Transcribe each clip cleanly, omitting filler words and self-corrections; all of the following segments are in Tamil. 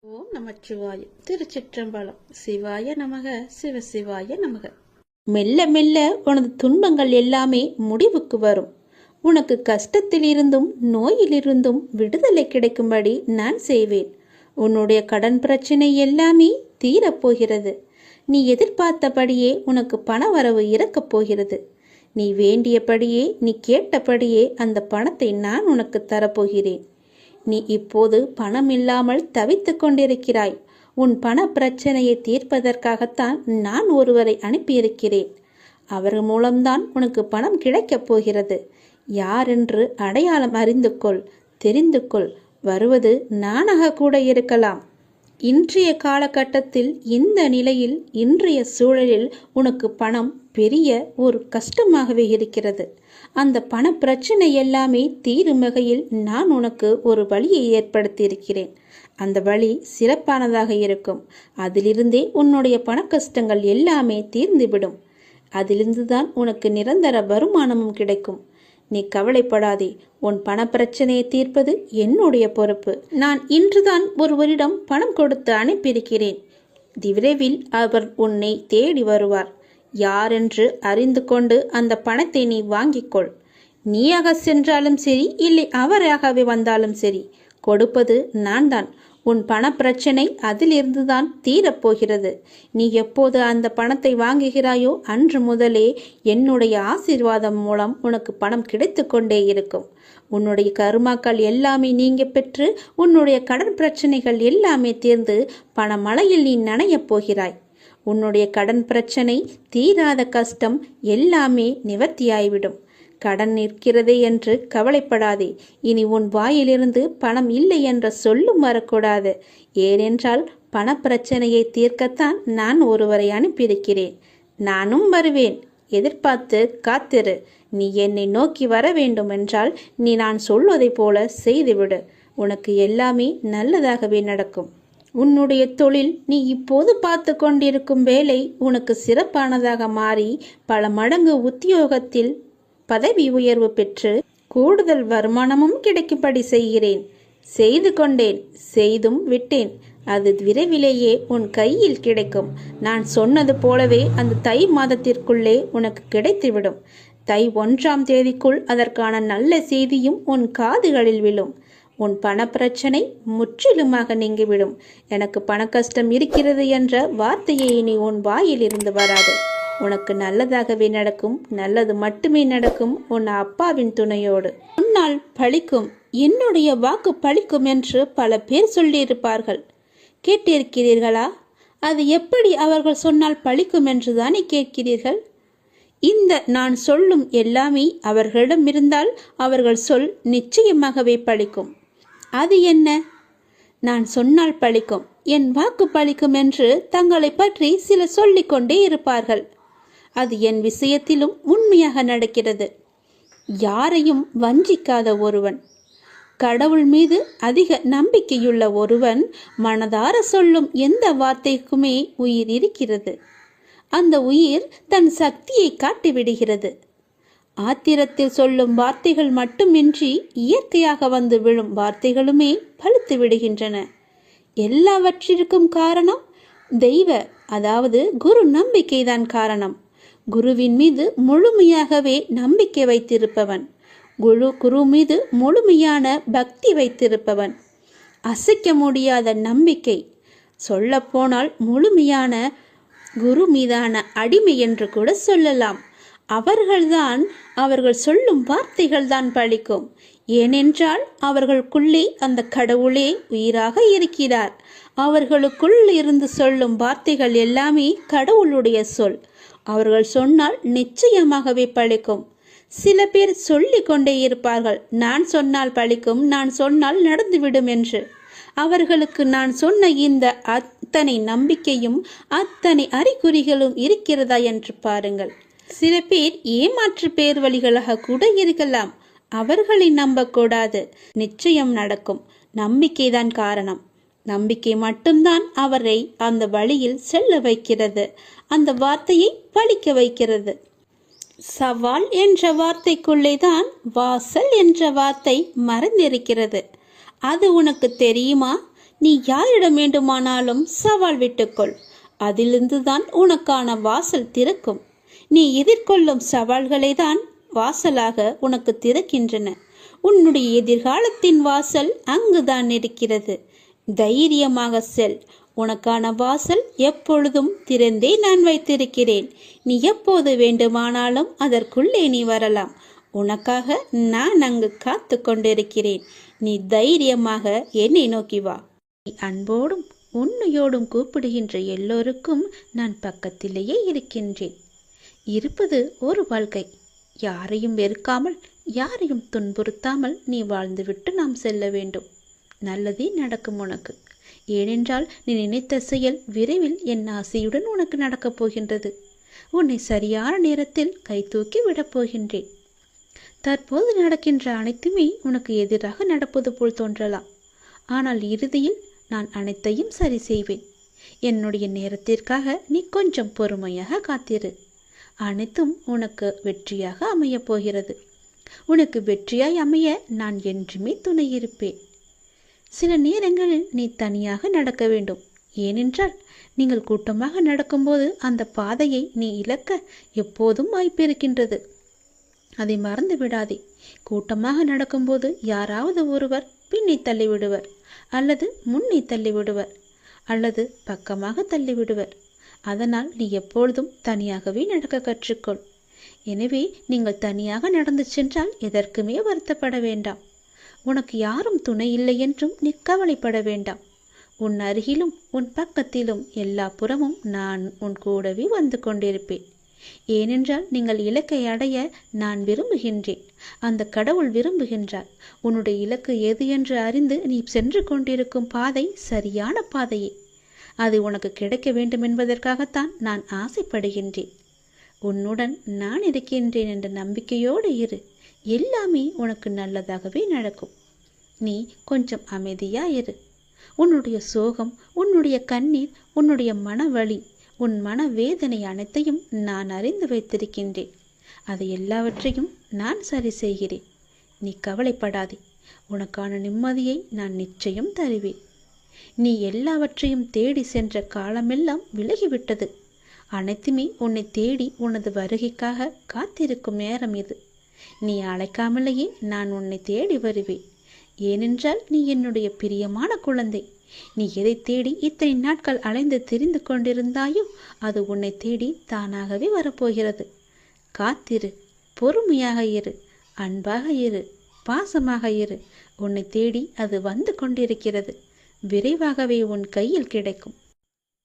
ஓம் நமச்சிவாய. திருச்சிற்றம்பலம். சிவாய நமக, சிவசிவாய நமக. மெல்ல மெல்ல உனது துன்பங்கள் எல்லாமே முடிவுக்கு வரும். உனக்கு கஷ்டத்திலிருந்தும் நோயிலிருந்தும் விடுதலை கிடைக்கும்படி நான் செய்வேன். உன்னுடைய கடன் பிரச்சனை எல்லாமே தீரப்போகிறது. நீ எதிர்பார்த்தபடியே உனக்கு பண வரவு இறக்கப் போகிறது. நீ வேண்டியபடியே, நீ கேட்டபடியே அந்த பணத்தை நான் உனக்கு தரப்போகிறேன். நீ இப்போது பணம் இல்லாமல் தவித்து கொண்டிருக்கிறாய். உன் பண பிரச்சனையை தீர்ப்பதற்காகத்தான் நான் ஒருவரை அனுப்பியிருக்கிறேன். அவர் மூலம்தான் உனக்கு பணம் கிடைக்கப் போகிறது. யாரென்று அடையாளம் அறிந்து கொள், தெரிந்து கொள். வருவது நானாக கூட இருக்கலாம். இன்றைய காலகட்டத்தில், இந்த நிலையில், இன்றைய சூழலில் உனக்கு பணம் பெரிய ஒரு கஷ்டமாகவே இருக்கிறது. அந்த பண பிரச்சனை எல்லாமே தீரும் வகையில் நான் உனக்கு ஒரு வழியை ஏற்படுத்தியிருக்கிறேன். அந்த வழி சிறப்பானதாக இருக்கும். அதிலிருந்தே உன்னுடைய பண கஷ்டங்கள் எல்லாமே தீர்ந்துவிடும். அதிலிருந்துதான் உனக்கு நிரந்தர வருமானமும் கிடைக்கும். நீ கவலைப்படாதே. உன் பண பிரச்சனையை தீர்ப்பது என்னுடைய பொறுப்பு. நான் இன்றுதான் ஒருவரிடம் பணம் கொடுத்து அனுப்பியிருக்கிறேன். விரைவில் அவர் உன்னை தேடி வருவார். யாரென்று அறிந்து கொண்டு அந்த பணத்தை நீ வாங்கிக்கொள். நீயாக சென்றாலும் சரி, இல்லை அவராகவே வந்தாலும் சரி, கொடுப்பது நான் தான். உன் பண பிரச்சனை அதிலிருந்துதான் தீரப்போகிறது. நீ எப்போது அந்த பணத்தை வாங்குகிறாயோ அன்று முதலே என்னுடைய ஆசீர்வாதம் மூலம் உனக்கு பணம் கிடைத்து கொண்டே இருக்கும். உன்னுடைய கருமாக்கள் எல்லாமே நீங்க பெற்று உன்னுடைய கடன் பிரச்சனைகள் எல்லாமே தீர்ந்து பண மழையில் நீ நனையப் போகிறாய். உன்னுடைய கடன் பிரச்சனை, தீராத கஷ்டம் எல்லாமே நிவர்த்தியாய்விடும். கடன் நிற்கிறதே என்று கவலைப்படாதே. இனி உன் வாயிலிருந்து பணம் இல்லை என்ற சொல்லும் வரக்கூடாது. ஏனென்றால் பண பிரச்சனையை தீர்க்கத்தான் நான் ஒருவரை அனுப்பியிருக்கிறேன். நானும் வருவேன். எதிர்பார்த்து காத்திரு. நீ என்னை நோக்கி வர வேண்டும் என்றால் நீ நான் சொல்வதை போல செய்துவிடு. உனக்கு எல்லாமே நல்லதாகவே நடக்கும். உன்னுடைய தொழில், நீ இப்போது பார்த்து கொண்டிருக்கும் வேலை உனக்கு சிறப்பானதாக மாறி பல மடங்கு உத்தியோகத்தில் பதவி உயர்வு பெற்று கூடுதல் வருமானமும் கிடைக்கும்படி செய்கிறேன். செய்து கொண்டேன், செய்தும் விட்டேன். அது விரைவிலேயே உன் கையில் கிடைக்கும். நான் சொன்னது போலவே அந்த தை மாதத்திற்குள்ளே உனக்கு கிடைத்துவிடும். தை 1ஆம் தேதிக்குள் அதற்கான நல்ல செய்தியும் உன் காதுகளில் விழும். உன் பண பிரச்சனை முற்றிலுமாக நீங்கிவிடும். எனக்கு பண கஷ்டம் இருக்கிறது என்ற வார்த்தையை இனி உன் வாயில் இருந்து வராது. உனக்கு நல்லதாகவே நடக்கும். நல்லது மட்டுமே நடக்கும். உன் அப்பாவின் துணையோடு. உன்னால் பழிக்கும், என்னுடைய வாக்கு பழிக்கும் என்று பல பேர் சொல்லியிருப்பார்கள். கேட்டிருக்கிறீர்களா? அது எப்படி அவர்கள் சொன்னால் பழிக்கும் என்று தானே கேட்கிறீர்கள். இந்த நான் சொல்லும் எல்லாமே அவர்களிடம் இருந்தால் அவர்கள் சொல் நிச்சயமாகவே பழிக்கும். அது என்ன? நான் சொன்னால் பழிக்கும், என் வாக்கு பழிக்கும் என்று தங்களை பற்றி சிலர் சொல்லிக்கொண்டே இருப்பார்கள். அது என் விஷயத்திலும் உண்மையாக நடக்கிறது. யாரையும் வஞ்சிக்காத ஒருவன், கடவுள் மீது அதிக நம்பிக்கையுள்ள ஒருவன் மனதார சொல்லும் எந்த வார்த்தைக்குமே உயிர் இருக்கிறது. அந்த உயிர் தன் சக்தியை காட்டிவிடுகிறது. ஆத்திரத்தில் சொல்லும் வார்த்தைகள் மட்டுமின்றி இயற்கையாக வந்து விழும் வார்த்தைகளுமே பழுத்து விடுகின்றன. எல்லாவற்றிற்கும் காரணம் தெய்வ, அதாவது குரு நம்பிக்கைதான் காரணம். குருவின் மீது முழுமையாகவே நம்பிக்கை வைத்திருப்பவன், குரு மீது முழுமையான பக்தி வைத்திருப்பவன், அசைக்க முடியாத நம்பிக்கை, சொல்லப்போனால் முழுமையான குரு மீதான அடிமை என்று கூட சொல்லலாம். அவர்கள்தான், அவர்கள் சொல்லும் வார்த்தைகள்தான் பழிக்கும். ஏனென்றால் அவர்களுக்குள்ளே அந்த கடவுளே உயிராக இருக்கிறார். அவர்களுக்குள் இருந்து சொல்லும் வார்த்தைகள் எல்லாமே கடவுளுடைய சொல். அவர்கள் சொன்னால் நிச்சயமாகவே பழிக்கும். சில பேர் சொல்லி கொண்டே இருப்பார்கள், நான் சொன்னால் பழிக்கும், நான் சொன்னால் நடந்துவிடும் என்று. அவர்களுக்கு நான் சொன்ன இந்த அத்தனை நம்பிக்கையும் அத்தனை அறிகுறிகளும் இருக்கிறதா என்று பாருங்கள். சில பேர் ஏமாற்று பேர் வழிகளாக கூட இருக்கலாம். அவர்களை நம்பக்கூடாது. நிச்சயம் நடக்கும். நம்பிக்கைதான் காரணம். நம்பிக்கை மட்டும்தான் அவரை அந்த வழியில் செல்ல வைக்கிறது. அந்த வார்த்தையை பழிக்க வைக்கிறது. சவால் என்ற வார்த்தைக்குள்ளே தான் வாசல் என்ற வார்த்தை மறைந்திருக்கிறது. அது உனக்கு தெரியுமா? நீ யாரிடம் வேண்டுமானாலும் சவால் விட்டுக்கொள். அதிலிருந்துதான் உனக்கான வாசல் திறக்கும். நீ எதிர்கொள்ளும் சவால்களை தான் வாசலாக உனக்கு திறக்கின்றன. உன்னுடைய எதிர்காலத்தின் வாசல் அங்குதான் இருக்கிறது. தைரியமாக செல். உனக்கான வாசல் எப்பொழுதும் திறந்தே நான் வைத்திருக்கிறேன். நீ எப்போது வேண்டுமானாலும் அதற்குள்ளே நீ வரலாம். உனக்காக நான் அங்கு காத்து கொண்டிருக்கிறேன். நீ தைரியமாக என்னை நோக்கி வா. நீ அன்போடும் உண்மையோடும் கூப்பிடுகின்ற எல்லோருக்கும் நான் பக்கத்திலேயே இருக்கின்றேன். இருப்பது ஒரு வாழ்க்கை. யாரையும் வெறுக்காமல், யாரையும் துன்புறுத்தாமல் நீ வாழ்ந்துவிட்டு நாம் செல்ல வேண்டும். நல்லதே நடக்கும் உனக்கு. ஏனென்றால் நீ நினைத்த செயல் விரைவில் என் ஆசையுடன் உனக்கு நடக்கப் போகின்றது. உன்னை சரியான நேரத்தில் கை தூக்கி விடப் போகின்றேன். தற்போது நடக்கின்ற அனைத்துமே உனக்கு எதிராக நடப்பது போல் தோன்றலாம். ஆனால் இறுதியில் நான் அனைத்தையும் சரி செய்வேன். என்னுடைய நேரத்திற்காக நீ கொஞ்சம் பொறுமையாக காத்திரு. அனைத்தும் உனக்கு வெற்றியாக அமையப் போகிறது. உனக்கு வெற்றியாய் அமைய நான் என்றுமே துணை இருப்பேன். சில நேரங்களில் நீ தனியாக நடக்க வேண்டும். ஏனென்றால் நீங்கள் கூட்டமாக நடக்கும்போது அந்த பாதையை நீ இழக்க எப்போதும் வாய்ப்பு இருக்கின்றது. அதை மறந்து விடாதே. கூட்டமாக நடக்கும்போது யாராவது ஒருவர் பின்னே தள்ளிவிடுவர், அல்லது முன்னே தள்ளிவிடுவர், அல்லது பக்கமாக தள்ளிவிடுவர். அதனால் நீ எப்பொழுதும் தனியாகவே நடக்க கற்றுக்கொள். எனவே நீங்கள் தனியாக நடந்து சென்றால் எதற்குமே வருத்தப்பட வேண்டாம். உனக்கு யாரும் துணை இல்லை என்றும் நீ கவலைப்பட வேண்டாம். உன் அருகிலும் உன் பக்கத்திலும் எல்லா புறமும் நான் உன் கூடவே வந்து கொண்டிருப்பேன். ஏனென்றால் நீங்கள் இலக்கை அடைய நான் விரும்புகின்றேன். அந்த கடவுள் விரும்புகின்றார். உன்னுடைய இலக்கு எது என்று அறிந்து நீ சென்று கொண்டிருக்கும் பாதை சரியான பாதையே. அது உனக்கு கிடைக்க வேண்டும் என்பதற்காகத்தான் நான் ஆசைப்படுகின்றேன். உன்னுடன் நான் இருக்கின்றேன் என்ற நம்பிக்கையோடு இரு. எல்லாமே உனக்கு நல்லதாகவே நடக்கும். நீ கொஞ்சம் அமைதியாயிரு. உன்னுடைய சோகம், உன்னுடைய கண்ணீர், உன்னுடைய மனவலி, உன் மனவேதனை அனைத்தையும் நான் அறிந்து வைத்திருக்கின்றேன். அதை எல்லாவற்றையும் நான் சரி செய்கிறேன். நீ கவலைப்படாதே. உனக்கான நிம்மதியை நான் நிச்சயம் தருவேன். நீ எல்லாவற்றையும் தேடி சென்ற காலமெல்லாம் விலகிவிட்டது. அனைத்துமே உன்னை தேடி உனது வருகைக்காக காத்திருக்கும் நேரம் இது. நீ அழைக்காமலேயே நான் உன்னை தேடி வருவேன். ஏனென்றால் நீ என்னுடைய பிரியமான குழந்தை. நீ எதை தேடி இத்தனை நாட்கள் அலைந்து திரிந்து கொண்டிருந்தாயோ அது உன்னை தேடி தானாகவே வரப்போகிறது. காத்திரு, பொறுமையாக இரு, அன்பாக இரு, பாசமாக இரு. உன்னை தேடி அது வந்து கொண்டிருக்கிறது. விரைவாகவே உன் கையில் கிடைக்கும்.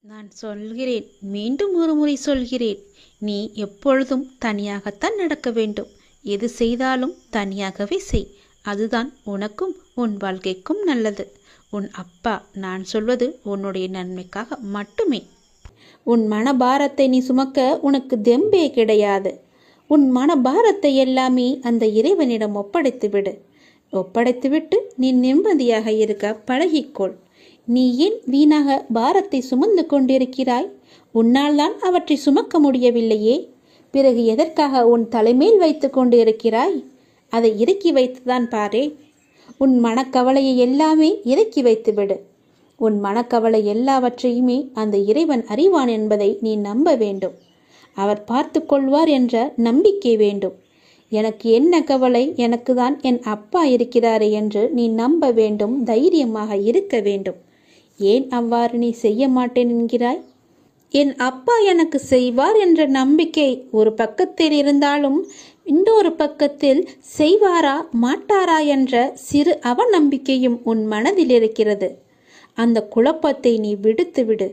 நான் சொல்கிறேன், மீண்டும் ஒரு முறை சொல்கிறேன், நீ எப்பொழுதும் தனியாகத்தான் நடக்க வேண்டும். எது செய்தாலும் தனியாகவே செய். அதுதான் உனக்கும் உன் வாழ்க்கைக்கும் நல்லது. உன் அப்பா நான் சொல்வது உன்னுடைய நன்மைக்காக மட்டுமே. உன் மனபாரத்தை நீ சுமக்க உனக்கு தெம்பே கிடையாது. உன் மனபாரத்தை எல்லாமே அந்த இறைவனிடம் ஒப்படைத்துவிடு. ஒப்படைத்துவிட்டு நீ நிம்மதியாக இருக்க பழகிக்கொள். நீ ஏன் வீணாக பாரத்தை சுமந்து கொண்டிருக்கிறாய்? உன்னால் தான் அவற்றை சுமக்க முடியவில்லையே. பிறகு எதற்காக உன் தலைமேல் வைத்து கொண்டு இருக்கிறாய்? அதை இறக்கி வைத்துதான் பாரே. உன் மனக்கவலையை எல்லாமே இறக்கி வைத்துவிடு. உன் மனக்கவலை எல்லாவற்றையுமே அந்த இறைவன் அறிவான் என்பதை நீ நம்ப வேண்டும். அவர் பார்த்து கொள்வார் என்ற நம்பிக்கை வேண்டும். எனக்கு என்ன கவலை, எனக்கு தான் என் அப்பா இருக்கிறாரே என்று நீ நம்ப வேண்டும். தைரியமாக இருக்க வேண்டும். ஏன் அவ்வாறு நீ செய்ய மாட்டேன் என்கிறாய்? என் அப்பா எனக்கு செய்வார் என்ற நம்பிக்கை ஒரு பக்கத்தில் இருந்தாலும் இன்னொரு பக்கத்தில் செய்வாரா மாட்டாரா என்ற சிறு அவநம்பிக்கையும் உன் மனதில் இருக்கிறது. அந்த குழப்பத்தை நீ விடுத்துவிடு.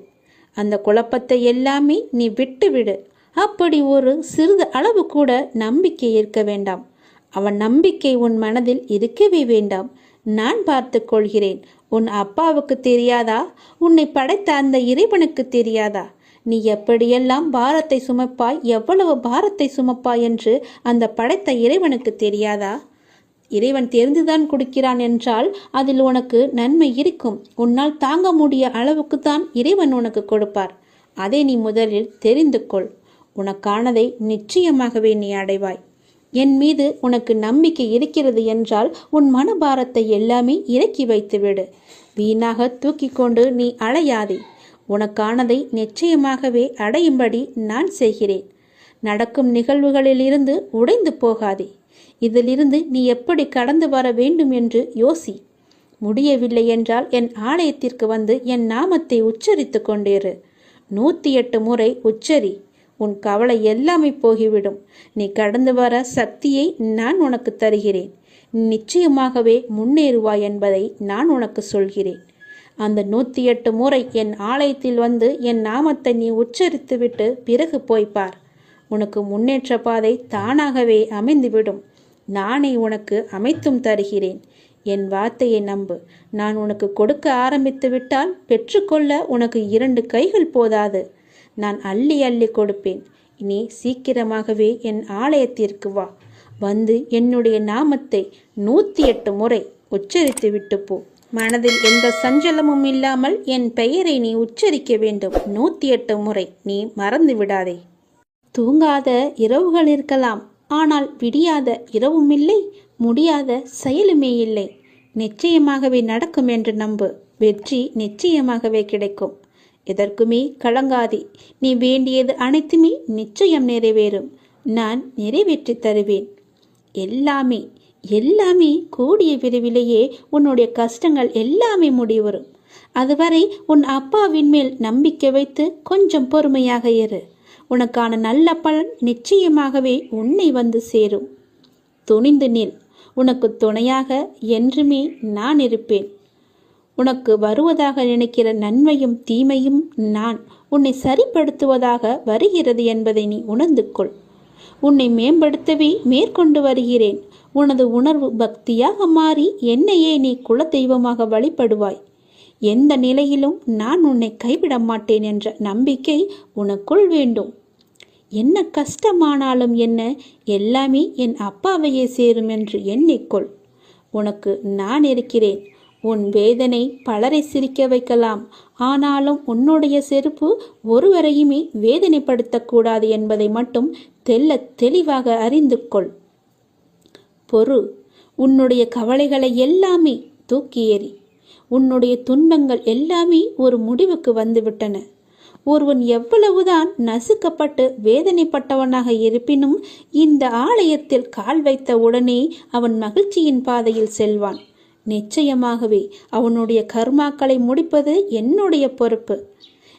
அந்த குழப்பத்தை எல்லாமே நீ விட்டுவிடு. அப்படி ஒரு சிறிது அளவு கூட நம்பிக்கை இருக்க வேண்டாம். அவன் நம்பிக்கை உன் மனதில் இருக்கவே வேண்டாம். நான் பார்த்து கொள்கிறேன். உன் அப்பாவுக்கு தெரியாதா? உன்னை படைத்த அந்த இறைவனுக்கு தெரியாதா? நீ எப்படியெல்லாம் பாரத்தை சுமப்பாய், எவ்வளவு பாரத்தை சுமப்பாய் என்று அந்த படைத்த இறைவனுக்கு தெரியாதா? இறைவன் தெரிந்துதான் கொடுக்கிறான் என்றால் அதில் உனக்கு நன்மை இருக்கும். உன்னால் தாங்க முடிய அளவுக்கு தான் இறைவன் உனக்கு கொடுப்பார். அதை நீ முதலில் தெரிந்து கொள். உனக்கானதை நிச்சயமாகவே நீ அடைவாய். என் மீது உனக்கு நம்பிக்கை இருக்கிறது என்றால் உன் மனபாரத்தை எல்லாமே இறக்கி வைத்துவிடு. வீணாக தூக்கி கொண்டு நீ அலையாதே. உனக்கானதை நிச்சயமாகவே அடையும்படி நான் செய்கிறேன். நடக்கும் நிகழ்வுகளிலிருந்து உடைந்து போகாதே. இதிலிருந்து நீ எப்படி கடந்து வர வேண்டும் என்று யோசி. முடியவில்லை என்றால் என் ஆலயத்திற்கு வந்து என் நாமத்தை உச்சரித்து கொண்டிரு. 108 முறை உச்சரி. உன் கவலை எல்லாமே போகிவிடும். நீ கடந்து வர சக்தியை நான் உனக்கு தருகிறேன். நிச்சயமாகவே முன்னேறுவாய் என்பதை நான் உனக்கு சொல்கிறேன். அந்த 108 முறை என் ஆலயத்தில் வந்து என் நாமத்தை நீ உச்சரித்துவிட்டு பிறகு போய்ப்பார். உனக்கு முன்னேற்ற பாதை தானாகவே அமைந்துவிடும். நானே உனக்கு அமைத்தும் தருகிறேன். என் வார்த்தையை நம்பு. நான் உனக்கு கொடுக்க ஆரம்பித்து விட்டால் பெற்றுக்கொள்ள உனக்கு 2 கைகள் போதாது. நான் அள்ளி அள்ளி கொடுப்பேன். நீ சீக்கிரமாகவே என் ஆலயத்திற்கு வா. வந்து என்னுடைய நாமத்தை 108 முறை உச்சரித்து விட்டு போ. மனதில் எந்த சஞ்சலமும் இல்லாமல் என் பெயரை நீ உச்சரிக்க வேண்டும். 108 முறை. நீ மறந்து விடாதே. தூங்காத இரவுகள் இருக்கலாம், ஆனால் விடியாத இரவும் இல்லை, முடியாத செயலுமே இல்லை. நிச்சயமாகவே நடக்கும் என்று நம்பு. வெற்றி நிச்சயமாகவே கிடைக்கும். எதற்குமே கலங்காதே. நீ வேண்டியது அனைத்துமே நிச்சயம் நிறைவேறும். நான் நிறைவேற்றி தருவேன். எல்லாமே எல்லாமே கூடிய விரைவிலேயே உன்னுடைய கஷ்டங்கள் எல்லாமே முடிவரும். அதுவரை உன் அப்பாவின் மேல் நம்பிக்கை வைத்து கொஞ்சம் பொறுமையாக இரு. உனக்கான நல்ல பலன் நிச்சயமாகவே உன்னை வந்து சேரும். துணிந்து நில். உனக்கு துணையாக என்றுமே நான் இருப்பேன். உனக்கு வருவதாக நினைக்கிற நன்மையும் தீமையும் நான் உன்னை சரிப்படுத்துவதாக வருகிறது என்பதை நீ உணர்ந்து கொள். உன்னை மேம்படுத்தவே மேற்கொண்டு வருகிறேன். உனது உணர்வு பக்தியாக மாறி என்னையே நீ குலதெய்வமாக வழிபடுவாய். எந்த நிலையிலும் நான் உன்னை கைவிட மாட்டேன் என்ற நம்பிக்கை உனக்குள் வேண்டும். என்ன கஷ்டமானாலும் என்ன, எல்லாமே என் அப்பாவையே சேரும் என்று எண்ணிக்கொள். உனக்கு நான் இருக்கிறேன். உன் வேதனை பலரை சிரிக்க வைக்கலாம், ஆனாலும் உன்னுடைய செருப்பு ஒருவரையுமே வேதனைப்படுத்தக்கூடாது என்பதை மட்டும் தெளிவாக அறிந்து கொள். பொறு. உன்னுடைய கவலைகளை எல்லாமே தூக்கி எறி. உன்னுடைய துன்பங்கள் எல்லாமே ஒரு முடிவுக்கு வந்துவிட்டன. ஒருவன் எவ்வளவுதான் நசுக்கப்பட்டு வேதனைப்பட்டவனாக இருப்பினும் இந்த ஆலயத்தில் கால் வைத்த உடனே அவன் மகிழ்ச்சியின் பாதையில் செல்வான். நிச்சயமாகவே அவனுடைய கர்மாக்களை முடிப்பது என்னுடைய பொறுப்பு.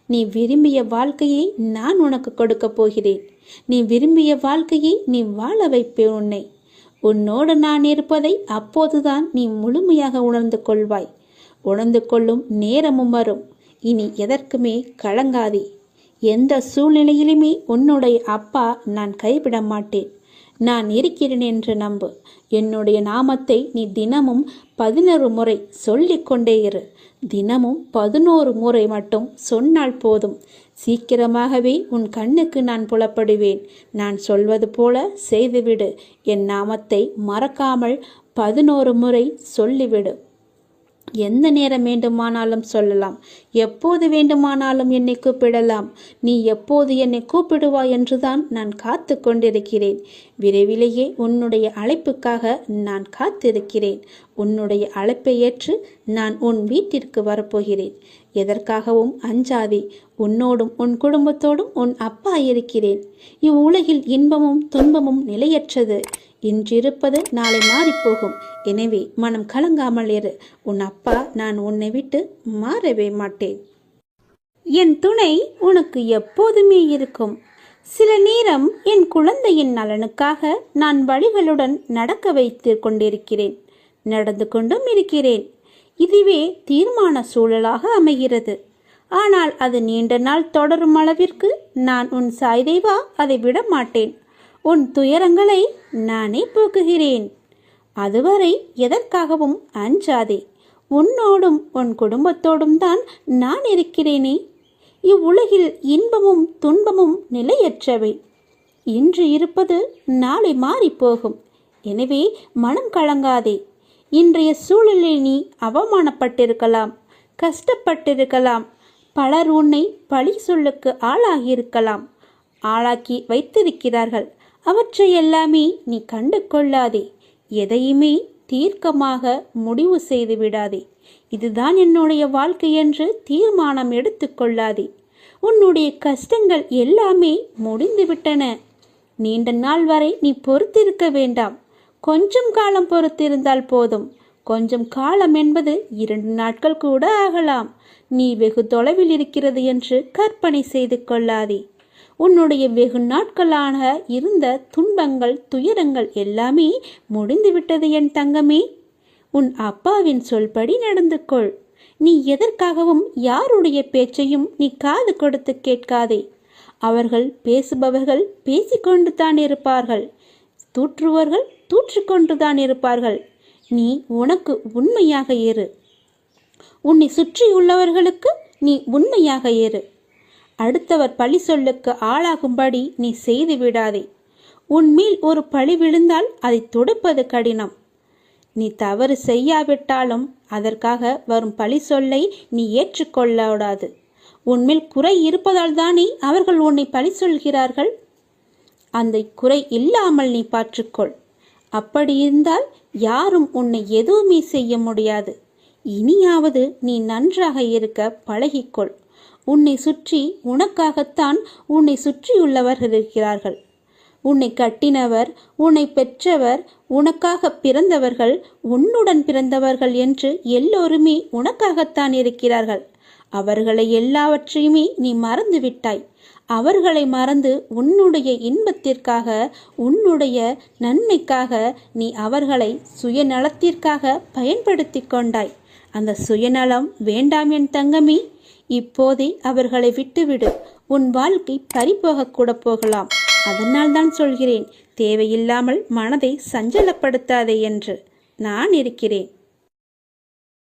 நீ விரும்பிய வாழ்க்கையை நான் உனக்கு கொடுக்க போகிறேன். நீ விரும்பிய வாழ்க்கையை நீ வாழ வைப்பேன். உன்னோடு நான் இருப்பதை அப்போதுதான் நீ முழுமையாக உணர்ந்து கொள்வாய். உணர்ந்து கொள்ளும் நேரமும் வரும். இனி எதற்குமே கலங்காதே. எந்த சூழ்நிலையிலுமே உன்னுடைய அப்பா நான் கைவிட மாட்டேன். நான் இருக்கிறேன் என்று நம்பு. என்னுடைய நாமத்தை நீ தினமும் 11 முறை சொல்லிக்கொண்டே இரு. தினமும் 11 முறை மட்டும் சொன்னால் போதும். சீக்கிரமாகவே உன் கண்ணுக்கு நான் புலப்படுவேன். நான் சொல்வது போல செய்துவிடு. என் நாமத்தை மறக்காமல் 11 முறை சொல்லிவிடு. எந்த நேரம் வேண்டுமானாலும் சொல்லலாம். எப்போது வேண்டுமானாலும் என்னை கூப்பிடலாம். நீ எப்போது என்னை கூப்பிடுவாய் என்றுதான் நான் காத்து கொண்டிருக்கிறேன். விரைவிலேயே உன்னுடைய அழைப்புக்காக நான் காத்திருக்கிறேன். உன்னுடைய அழைப்பை ஏற்று நான் உன் வீட்டிற்கு வரப்போகிறேன். எதற்காகவும் அஞ்சாதே. உன்னோடும் உன் குடும்பத்தோடும் உன் அப்பா இருக்கிறேன். இவ்வுலகில் இன்பமும் துன்பமும் நிலையற்றது. இன்றிருப்பது நாளை மாறிப்போகும். எனவே மனம் கலங்காமல் இரு. உன் அப்பா நான் உன்னை விட்டு மாறவே மாட்டேன். என் துணை உனக்கு எப்போதுமே இருக்கும். சில நேரம் என் குழந்தையின் நலனுக்காக நான் வழிகளுடன் நடக்க வைத்து கொண்டிருக்கிறேன். நடந்து கொண்டும் இருக்கிறேன். இதுவே தீர்மான சூழலாக அமைகிறது. ஆனால் அது நீண்ட நாள் தொடரும் அளவிற்கு நான் உன் சாய்தேவா அதை விட மாட்டேன். உன் துயரங்களை நானே போக்குகிறேன். அதுவரை எதற்காகவும் அஞ்சாதே. உன்னோடும் உன் குடும்பத்தோடும் தான் நான் இருக்கிறேனே. இவ்வுலகில் இன்பமும் துன்பமும் நிலையற்றவை. இன்று இருப்பது நாளை மாறிப்போகும். எனவே மனம் கலங்காதே. இன்றைய சூழலில் நீ அவமானப்பட்டிருக்கலாம், கஷ்டப்பட்டிருக்கலாம். பலர் உன்னை பழி சொல்லுக்கு ஆளாகியிருக்கலாம், ஆளாக்கி வைத்திருக்கிறார்கள். அவற்றை எல்லாமே நீ கண்டு கொள்ளாதே. எதையுமே தீர்க்கமாக முடிவு செய்து விடாதே. இதுதான் என்னுடைய வாழ்க்கை என்று தீர்மானம் எடுத்துக்கொள்ளாதே. உன்னுடைய கஷ்டங்கள் எல்லாமே முடிந்துவிட்டன. நீண்ட நாள் வரை நீ பொறுத்திருக்க வேண்டாம். கொஞ்சம் காலம் பொறுத்திருந்தால் போதும். கொஞ்சம் காலம் என்பது 2 நாட்கள் கூட ஆகலாம். நீ வெகு தொலைவில் இருக்கிறது என்று கற்பனை செய்து கொள்ளாதே. உன்னுடைய வெகு நாட்களாக இருந்த துன்பங்கள், துயரங்கள் எல்லாமே முடிந்துவிட்டது என் தங்கமே. உன் அப்பாவின் சொல்படி நடந்து கொள். நீ எதற்காகவும் யாருடைய பேச்சையும் நீ காது கொடுத்து கேட்காதே. அவர்கள் பேசுபவர்கள் பேசிக்கொண்டு தான் இருப்பார்கள். தூற்றுவர்கள் தூற்றிக்கொண்டு தான் இருப்பார்கள். நீ உனக்கு உண்மையாக இரு. உன்னை சுற்றி உள்ளவர்களுக்கு நீ உண்மையாக இரு. அடுத்தவர் பழி சொல்லுக்கு ஆளாகும்படி நீ செய்து விடாதே. உன்மேல் ஒரு பழி விழுந்தால் அதை துடைப்பது கடினம். நீ தவறு செய்யாவிட்டாலும் அதற்காக வரும் பழி சொல்லை நீ ஏற்றுக்கொள்ளக்கூடாது. உன்மேல் குறை இருப்பதால் தானே அவர்கள் உன்னை பழி சொல்கிறார்கள். அந்த குறை இல்லாமல் நீ பார்த்துக்கொள். அப்படி இருந்தால் யாரும் உன்னை எதுவுமே செய்ய முடியாது. இனியாவது நீ நன்றாக இருக்க பழகிக்கொள். உன்னை சுற்றி உனக்காகத்தான் உன்னை சுற்றியுள்ளவர்கள் இருக்கிறார்கள். உன்னை கட்டினவர், உன்னை பெற்றவர், உனக்காக பிறந்தவர்கள், உன்னுடன் பிறந்தவர்கள் என்று எல்லோருமே உனக்காகத்தான் இருக்கிறார்கள். அவர்களை எல்லாவற்றையுமே நீ மறந்து விட்டாய். அவர்களை மறந்து உன்னுடைய இன்பத்திற்காக, உன்னுடைய நன்மைக்காக நீ அவர்களை சுயநலத்திற்காக பயன்படுத்தி கொண்டாய். அந்த சுயநலம் வேண்டாம் என் தங்கமே. இப்போதே அவர்களை விட்டுவிடு. உன் வாழ்க்கை பறிபோக கூட போகலாம். அதனால் தான் சொல்கிறேன், தேவையில்லாமல் மனதை சஞ்சலப்படுத்தாதே என்று. நான் இருக்கிறேன்.